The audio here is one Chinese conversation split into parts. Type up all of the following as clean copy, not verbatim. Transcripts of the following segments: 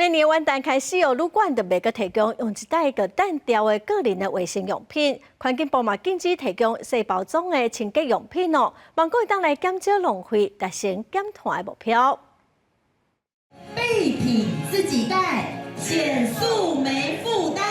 明年元旦开始哦，旅馆就袂阁提供用一袋个单调的个人的卫生用品，环境部嘛禁止提供细包装的清洁用品哦。望各位当来减少浪费，达成减碳的目标。备品自己带，减速没负担。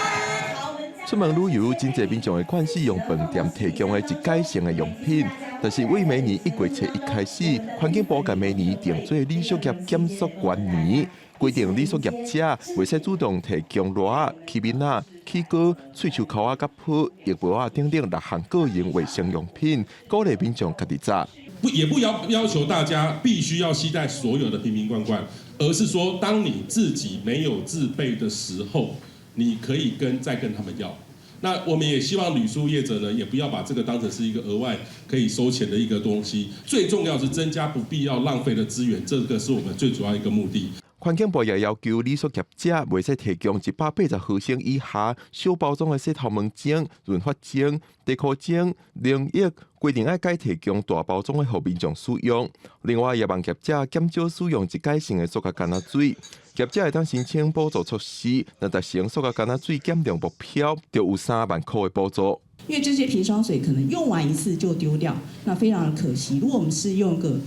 出门旅游，真侪民众会惯使用饭店提供的一改性的用品，但是为明年1月7日开始，环境部甲明年定做旅宿业检索元年，规定旅宿业者袂使主动提供螺、气面仔、起膏、喙手口甲噗、浴帽等等6项个人卫生用品，鼓励民众家己查。也不要求大家必须要携带所有的瓶瓶罐罐，而是说，当你自己没有自备的时候，你可以再跟他们要。那我们也希望旅宿业者呢，也不要把这个当成是一个额外可以收钱的一个东西。最重要是增加不必要浪费的资源，这个是我们最主要一个目的。环境部也要求旅宿业者袂使提供180毫升以下小包装的洗头毛巾、润发精、地裤精、溶液，规定要改提供大包装的互民众使用。另外，也望业者减少使用一改性的塑胶干仔水。业者会当申请补助措施，若达成塑胶干仔水减量目标，就有3万块的补助。因为这些瓶装水可能用完一次就丢掉，那非常的可惜。如果我们是用个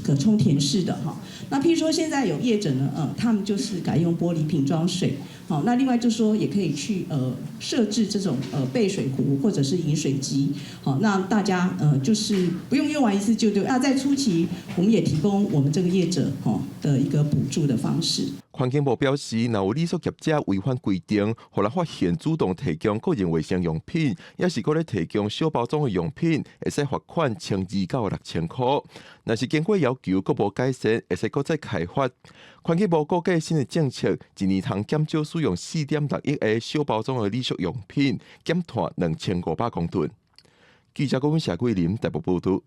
可充填式的哈，那譬如说现在有业者呢，他们就是改用玻璃瓶装水，好，那另外就说也可以去设置这种备水壶或者是饮水机，好，那大家就是不用用完一次就丢。那在初期我们也提供我们这个业者的一个补助的方式。环境部表示，若有旅宿业者违反规定，互人发现主动提供个人卫生用品，也是搁咧提供小包装的用品，会使罚款1200到6000块。若是经过要求搁无改善，会使搁再开罚。环境部估计新的政策，一年通减少使用4.6亿个小包装的旅宿用品，减碳2500公吨。记者郭文霞、桂林台北报道。